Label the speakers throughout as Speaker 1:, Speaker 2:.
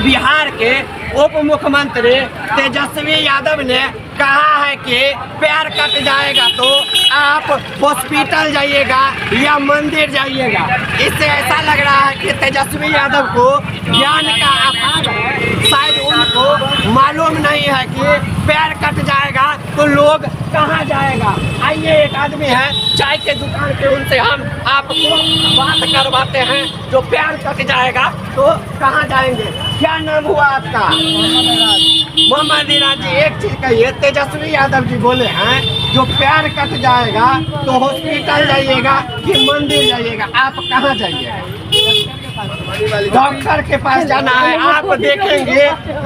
Speaker 1: बिहार के उप मुख्यमंत्री तेजस्वी यादव ने कहा है कि पैर कट जाएगा तो आप हॉस्पिटल जाइएगा या मंदिर जाइएगा। इससे ऐसा लग रहा है कि तेजस्वी यादव को ज्ञान का अभाव है, शायद उनको मालूम नहीं है कि पैर कट जाएगा तो लोग कहाँ जाएगा। आइए एक आदमी है चाय के दुकान पे, उनसे हम आपको बात करवाते हैं। जो पैर कट जाएगा तो कहाँ जाएंगे? क्या नाम हुआ आपका? मोहम्मद इराज जी, एक चीज कहिए, तेजस्वी यादव जी बोले हैं जो पैर कट जाएगा तो हॉस्पिटल जाइएगा कि मंदिर जाइएगा, आप कहाँ जाइएगा? डॉक्टर के पास जाना है। आप देखेंगे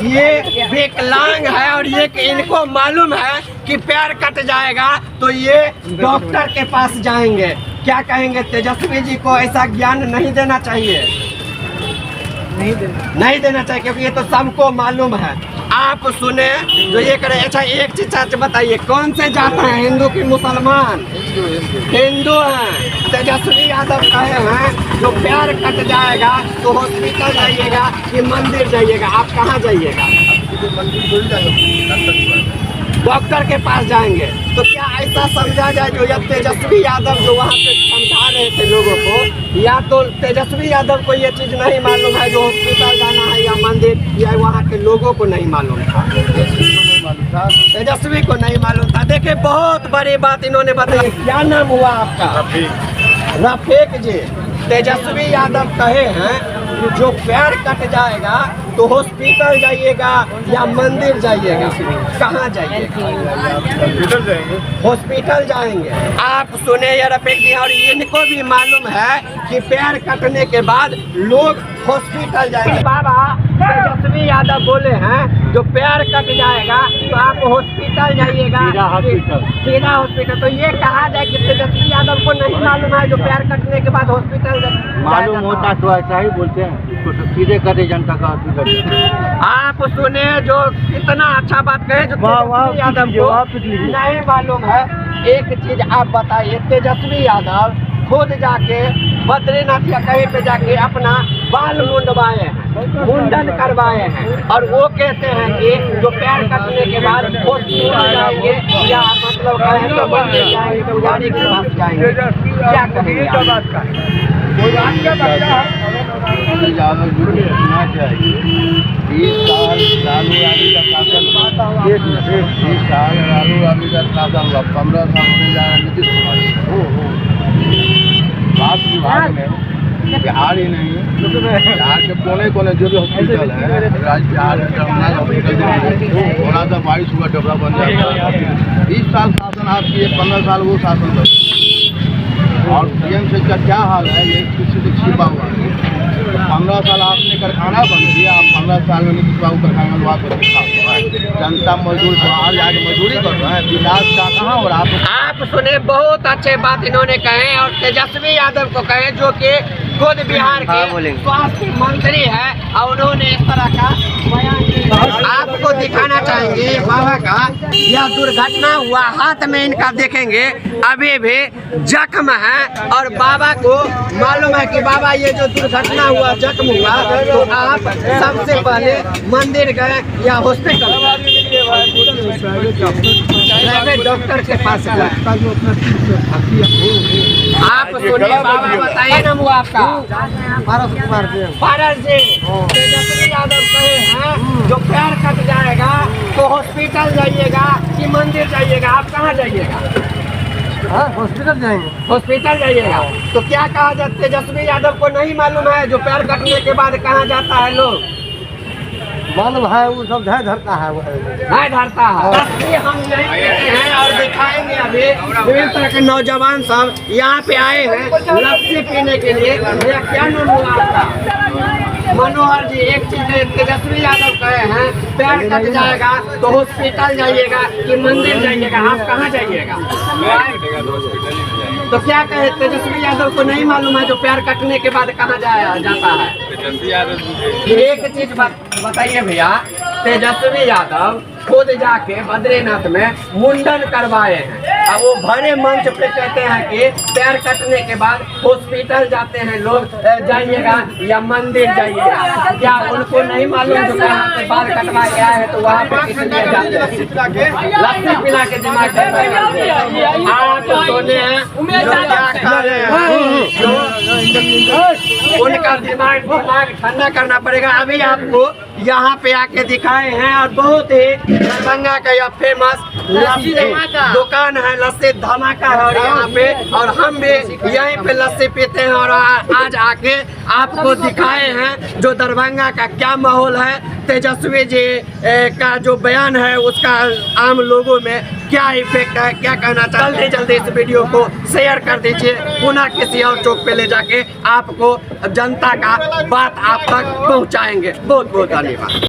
Speaker 1: ये विकलांग है और ये इनको मालूम है कि पैर कट जाएगा तो ये डॉक्टर के पास जाएंगे। क्या कहेंगे? तेजस्वी जी को ऐसा ज्ञान नहीं देना चाहिए, नहीं देना चाहिए, क्योंकि ये तो सबको मालूम है। आप सुने जो ये करे। अच्छा एक चीज सच बताइए, कौन से जात हैं? हिंदू की मुसलमान? हिंदू हैं। तेजस्वी यादव कहे हैं जो पैर कट जाएगा तो हॉस्पिटल जाइएगा कि मंदिर जाइएगा, आप कहाँ जाइएगा? डॉक्टर के पास जाएंगे। तो क्या ऐसा समझा जाए जो ये तेजस्वी यादव जो वहाँ पे समझा रहे थे लोगों को, या तो तेजस्वी यादव को ये चीज़ नहीं मालूम है जो हॉस्पिटल जाना है या मंदिर, या वहाँ के लोगों को नहीं मालूम था? तेजस्वी को नहीं मालूम था। देखिए बहुत बड़ी बात इन्होंने बताई। क्या नाम हुआ आपका? रफीक जी। तेजस्वी यादव कहे हैं जो पैर कट जाएगा तो हॉस्पिटल जाइएगा या मंदिर जाइएगा, कहाँ जाइएगा? हॉस्पिटल जाएंगे। आप सुने ये रफीक जी, और इनको भी मालूम है कि पैर कटने के बाद लोग हॉस्पिटल जाएंगे। बाबा तेजस्वी यादव बोले हैं जो पैर कट जाएगा तो आप हॉस्पिटल जाइएगा, सीधा हॉस्पिटल। तो ये कहा जाए कि तेजस्वी यादव को नहीं मालूम है जो पैर कटने के बाद हॉस्पिटल
Speaker 2: मालूम होता तो ऐसा ही बोलते हैं, सीधे करे जनता का हॉस्पिटल।
Speaker 1: आप सुने जो कितना अच्छा बात कहे जो तेजस्वी यादव को नहीं मालूम है। एक चीज आप बताइए, तेजस्वी यादव खुद जाके बद्रीनाथ या कहीं पे जाके अपना बाल मुंडवाए हैं, मुंडन करवाए हैं, और वो कहते हैं कि जो पैर कटने के बाद हॉस्पिटल जाएंगे या मतलब कहें तो मंदिर जाएंगे, पुजारी के पास जाएंगे। क्या कहेंगे?
Speaker 2: यादव जी को सुनना चाहिए। 20 साल लालू यादव का शासन, 20 साल लालू यादव का शासन हुआ, 15 साल में जा रहा नीतीश कुमार। स्वास्थ्य विभाग में बिहार ही नहीं, बिहार के कोने कोने जो भी हॉस्पिटल है, बिहार में थोड़ा सा बारिश हुआ डबरा बन जाता है। 20 साल शासन आप किए, 15 साल वो शासन कर, और पीएम से का क्या हाल है ये किसी से छिपा हुआ है। 15 साल आपने कारखाना बंद किया, आप 15 साल में नीतीश बाबू कारखाना लगा कर दिखा। जनता मजदूर बाहर जाके मजदूरी कर रहे हैं, विकास का कहाँ हो रहा है?
Speaker 1: आप सुने बहुत अच्छे बात इन्होंने कहे, और तेजस्वी यादव को कहे जो कि खुद बिहार के स्वास्थ्य मंत्री है, और उन्होंने इस तरह का बयान दिया। आपको दिखाना चाहेंगे बाबा का यह दुर्घटना हुआ, हाथ में इनका देखेंगे अभी भी जख्म है, और बाबा को मालूम है कि बाबा ये जो दुर्घटना हुआ, जख्म हुआ, तो आप सबसे पहले मंदिर गए या हॉस्पिटल? प्राइवेट डॉक्टर के पास गए। आप सुनिए बाबा, बताइए नाम हुआ आपका? पारस जी। तेजस्वी यादव कहे हैं जो पैर कट जाएगा तो हॉस्पिटल जाइएगा कि मंदिर जाइएगा, आप कहाँ जाइएगा?
Speaker 2: हॉस्पिटल जाएंगे।
Speaker 1: हॉस्पिटल जाइएगा। तो क्या कहा जाता? तेजस्वी यादव को नहीं मालूम है जो पैर कटने के बाद कहाँ जाता है लोग?
Speaker 2: मालूम है, वो सब धै धरता है, वो
Speaker 1: नहीं धरता है। हम नहीं देते हैं और दिखाएंगे। अभी विभिन्न तरह के नौजवान सब यहाँ पे आए हैं लस्सी पीने के लिए। भैया क्या नाम हुआ आपका? मनोहर जी। एक चीज तेजस्वी यादव कहे हैं पैर कट जाएगा तो हॉस्पिटल जाइएगा कि मंदिर जाइएगा, आप कहाँ जाइएगा? तो क्या कहे? तेजस्वी यादव को नहीं मालूम है जो पैर कटने के बाद कहाँ जाया जाता है? एक चीज बताइए भैया, तेजस्वी यादव खुद जाके बद्रीनाथ में मुंडन करवाए हैं। अब वो भरे मंच पे कहते हैं कि पैर कटने के बाद हॉस्पिटल जाते हैं लोग, जाइएगा या मंदिर जाइएगा। क्या उनको नहीं मालूम जो यहाँ से बाल कटवा के आए हैं तो वहाँ पे किस लिए जाते हैं? लस्सी पिला के दिमाग ठंडा करते हैं। आप सोने हैं जो क्या कर रहे हैं, जो उनका दिमाग ठंडा करना पड़ेगा। अभी आपको यहाँ पे आके दिखाए हैं और बहुत ही दरभंगा का यह फेमस लस्सी दुकान है, लस्सी धमाका है। और यहाँ पे और हम भी यहीं पे लस्सी पीते हैं और आज आके आपको दिखाए हैं जो दरभंगा का क्या माहौल है, तेजस्वी जी का जो बयान है उसका आम लोगों में क्या इफेक्ट है, क्या कहना चाहिए। जल्दी इस वीडियो को शेयर कर दीजिए, पुनः किसी और चौक पे ले जाके आपको जनता का बात आप तक पहुंचाएंगे। बहुत बहुत धन्यवाद।